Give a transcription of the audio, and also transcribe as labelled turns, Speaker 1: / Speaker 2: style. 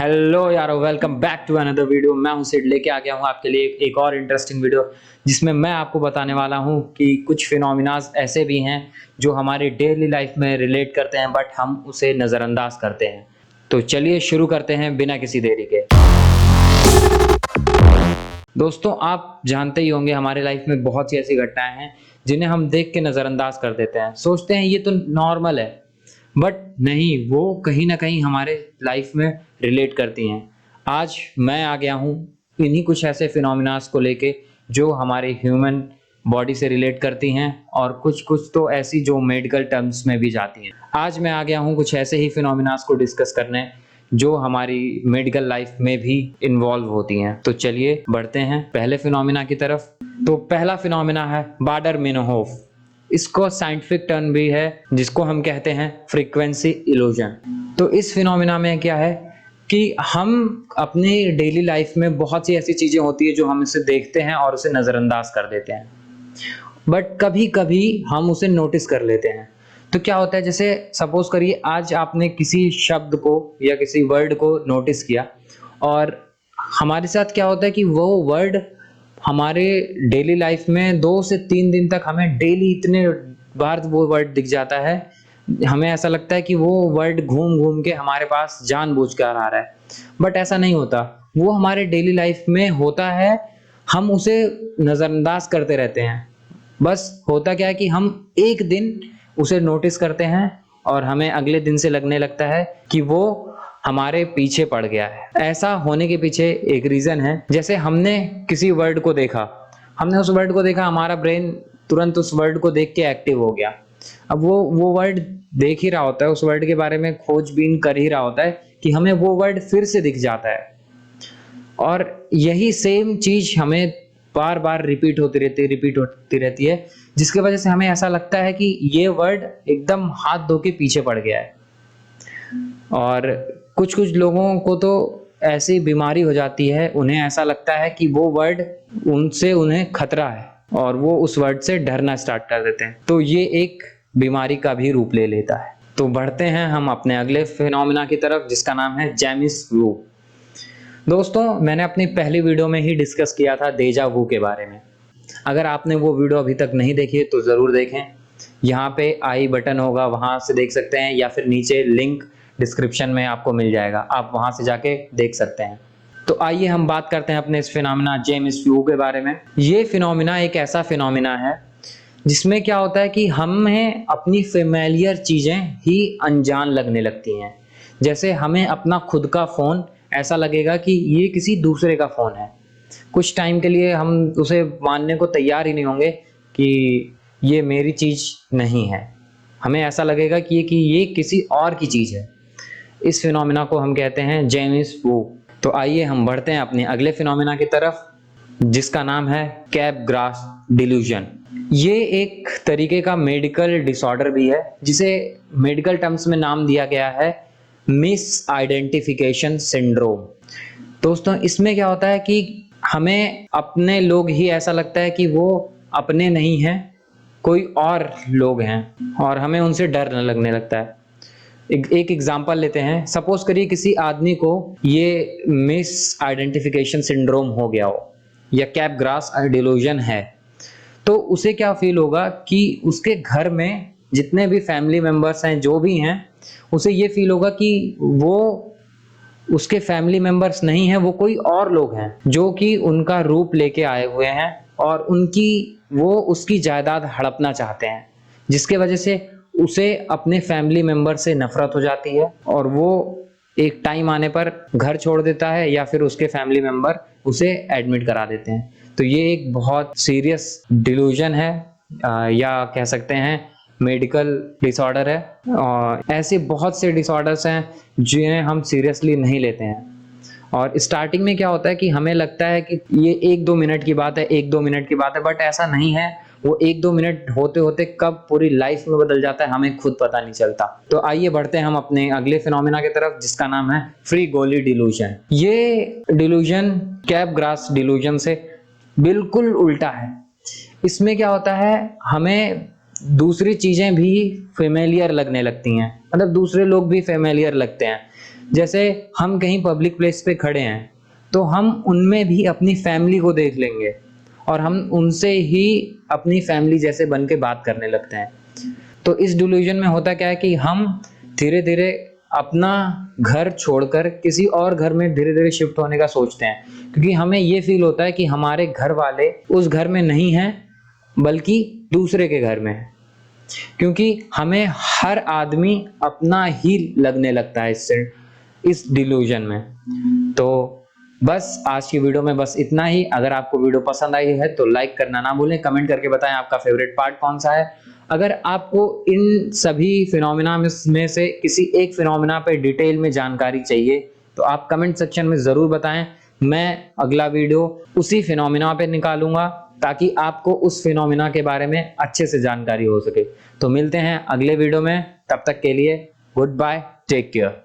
Speaker 1: Hello यारो, welcome back to another video. मैं हूं सिड, लेके आ गया हूं आपके लिए एक और इंटरेस्टिंग वीडियो जिसमें मैं आपको बताने वाला हूं कि कुछ फिनोमिनाज ऐसे भी हैं जो हमारी डेली लाइफ में रिलेट करते हैं बट हम उसे नज़रअंदाज करते हैं। तो चलिए शुरू करते हैं बिना किसी देरी के। दोस्तों, आप जानते ही होंगे हमारे लाइफ में बहुत सी ऐसी घटनाएं हैं जिन्हें हम देख के नज़रअंदाज कर देते हैं, सोचते हैं ये तो नॉर्मल है, बट नहीं, वो कहीं ना कहीं हमारे लाइफ में रिलेट करती हैं। आज मैं आ गया हूँ इन्हीं कुछ ऐसे फिनोमिनास को लेके जो हमारे ह्यूमन बॉडी से रिलेट करती हैं और कुछ कुछ तो ऐसी जो मेडिकल टर्म्स में भी जाती हैं। आज मैं आ गया हूँ कुछ ऐसे ही फिनोमिनास को डिस्कस करने जो हमारी मेडिकल लाइफ में भी इन्वॉल्व होती हैं। तो चलिए बढ़ते हैं पहले फिनोमिना की तरफ। तो पहला फिनोमिना है बाडर-मिनहोफ। इसको साइंटिफिक टर्म भी है जिसको हम कहते हैं फ्रीक्वेंसी इल्यूजन। तो इस फिनोमिना में क्या है कि हम अपनी डेली लाइफ में बहुत सी ऐसी चीजें होती है जो हम इसे देखते हैं और उसे नजरअंदाज कर देते हैं, बट कभी कभी हम उसे नोटिस कर लेते हैं। तो क्या होता है, जैसे सपोज करिए आज आपने किसी शब्द को या किसी वर्ड को नोटिस किया और हमारे साथ क्या होता है कि वो वर्ड हमारे डेली लाइफ में 2 से 3 दिन तक हमें डेली इतने बार वो वर्ड दिख जाता है, हमें ऐसा लगता है कि वो वर्ड घूम घूम के हमारे पास जानबूझकर आ रहा है, बट ऐसा नहीं होता। वो हमारे डेली लाइफ में होता है, हम उसे नजरअंदाज करते रहते हैं। बस होता क्या है कि हम एक दिन उसे नोटिस करते हैं और हमें अगले दिन से लगने लगता है कि वो हमारे पीछे पड़ गया है। ऐसा होने के पीछे एक रीजन है, जैसे हमने किसी वर्ड को देखा, हमने उस वर्ड को देखा, हमारा ब्रेन तुरंत उस वर्ड को देख के एक्टिव हो गया। अब वो वर्ड देख ही रहा होता है, उस वर्ड के बारे में खोजबीन कर ही रहा होता है कि हमें वो वर्ड फिर से दिख जाता है और यही सेम चीज हमें बार बार रिपीट होती रहती है, जिसकी वजह से हमें ऐसा लगता है कि ये वर्ड एकदम हाथ धो के पीछे पड़ गया है। और कुछ कुछ लोगों को तो ऐसी बीमारी हो जाती है, उन्हें ऐसा लगता है कि वो वर्ड उनसे उन्हें खतरा है और वो उस वर्ड से डरना स्टार्ट कर देते हैं। तो ये एक बीमारी का भी रूप ले लेता है। तो बढ़ते हैं हम अपने अगले फिनोमिना की तरफ जिसका नाम है जेमिस वू। दोस्तों, मैंने अपनी पहली वीडियो में ही डिस्कस किया था डेजा वू के बारे में। अगर आपने वो वीडियो अभी तक नहीं देखी है तो ज़रूर देखें। यहाँ पे आई बटन होगा, वहाँ से देख सकते हैं, या फिर नीचे लिंक डिस्क्रिप्शन में आपको मिल जाएगा, आप वहाँ से जाके देख सकते हैं। तो आइए हम बात करते हैं अपने इस फिनोमिना जेमिस वू के बारे में। ये फिनोमिना एक ऐसा फिनोमिना है जिसमें क्या होता है कि हमें अपनी फेमिलियर चीज़ें ही अनजान लगने लगती हैं। जैसे हमें अपना खुद का फ़ोन ऐसा लगेगा कि ये किसी दूसरे का फ़ोन है। कुछ टाइम के लिए हम उसे मानने को तैयार ही नहीं होंगे कि ये मेरी चीज़ नहीं है, हमें ऐसा लगेगा कि ये किसी और की चीज़ है। इस फिनोमिना को हम कहते हैं जेमिस वू। तो आइए हम बढ़ते हैं अपने अगले फिनोमिना की तरफ जिसका नाम है कैपग्रास डिल्यूजन। ये एक तरीके का मेडिकल डिसऑर्डर भी है जिसे मेडिकल टर्म्स में नाम दिया गया है मिस आइडेंटिफिकेशन सिंड्रोम। दोस्तों, इसमें क्या होता है कि हमें अपने लोग ही ऐसा लगता है कि वो अपने नहीं हैं, कोई और लोग हैं और हमें उनसे डर लगने लगता है। एक एग्जांपल लेते हैं। सपोज करिए किसी आदमी को ये मिस आइडेंटिफिकेशन सिंड्रोम हो गया हो या कैपग्रास डिल्यूजन है, तो उसे क्या फील होगा कि उसके घर में जितने भी फैमिली मेंबर्स हैं, जो भी हैं, उसे ये फील होगा कि वो उसके फैमिली मेंबर्स नहीं है, वो कोई और लोग हैं जो कि उनका रूप लेके आए हुए हैं और वो उसकी जायदाद हड़पना चाहते हैं, जिसके वजह से उसे अपने फैमिली मेंबर से नफरत हो जाती है और वो एक टाइम आने पर घर छोड़ देता है या फिर उसके फैमिली मेंबर उसे एडमिट करा देते हैं। तो ये एक बहुत सीरियस डिल्यूजन है, या कह सकते हैं मेडिकल डिसऑर्डर है। और ऐसे बहुत से डिसऑर्डर्स हैं जिन्हें हम सीरियसली नहीं लेते हैं। और स्टार्टिंग में क्या होता है कि हमें लगता है कि ये 1-2 मिनट की बात है, 1-2 मिनट की बात है, बट ऐसा नहीं है। वो 1-2 मिनट होते होते कब पूरी लाइफ में बदल जाता है हमें खुद पता नहीं चलता। तो आइए बढ़ते हैं हम अपने अगले फिनोमिना की तरफ जिसका नाम है फ्री गोली डिल्यूजन। ये डिल्यूजन कैपग्रास डिल्यूजन से बिल्कुल उल्टा है। इसमें क्या होता है, हमें दूसरी चीजें भी फेमिलियर लगने लगती हैं, मतलब दूसरे लोग भी फेमिलियर लगते हैं। जैसे हम कहीं पब्लिक प्लेस पे खड़े हैं, तो हम उनमें भी अपनी फैमिली को देख लेंगे और हम उनसे ही अपनी फैमिली जैसे बन के बात करने लगते हैं। तो इस डिल्यूजन में होता क्या है कि हम धीरे-धीरे अपना घर छोड़कर किसी और घर में धीरे-धीरे शिफ्ट होने का सोचते हैं, क्योंकि हमें ये फ़ील होता है कि हमारे घर वाले उस घर में नहीं हैं, बल्कि दूसरे के घर में हैं। क्योंकि हमें हर आदमी अपना ही लगने लगता है इस डिल्यूजन में। तो बस आज की वीडियो में बस इतना ही। अगर आपको वीडियो पसंद आई है तो लाइक करना ना भूलें, कमेंट करके बताएं आपका फेवरेट पार्ट कौन सा है। अगर आपको इन सभी फिनोमिना में से किसी एक फिनोमिना पे डिटेल में जानकारी चाहिए तो आप कमेंट सेक्शन में ज़रूर बताएं। मैं अगला वीडियो उसी फिनोमिना पे निकालूंगा ताकि आपको उस फिनोमिना के बारे में अच्छे से जानकारी हो सके। तो मिलते हैं अगले वीडियो में, तब तक के लिए गुड बाय, टेक केयर।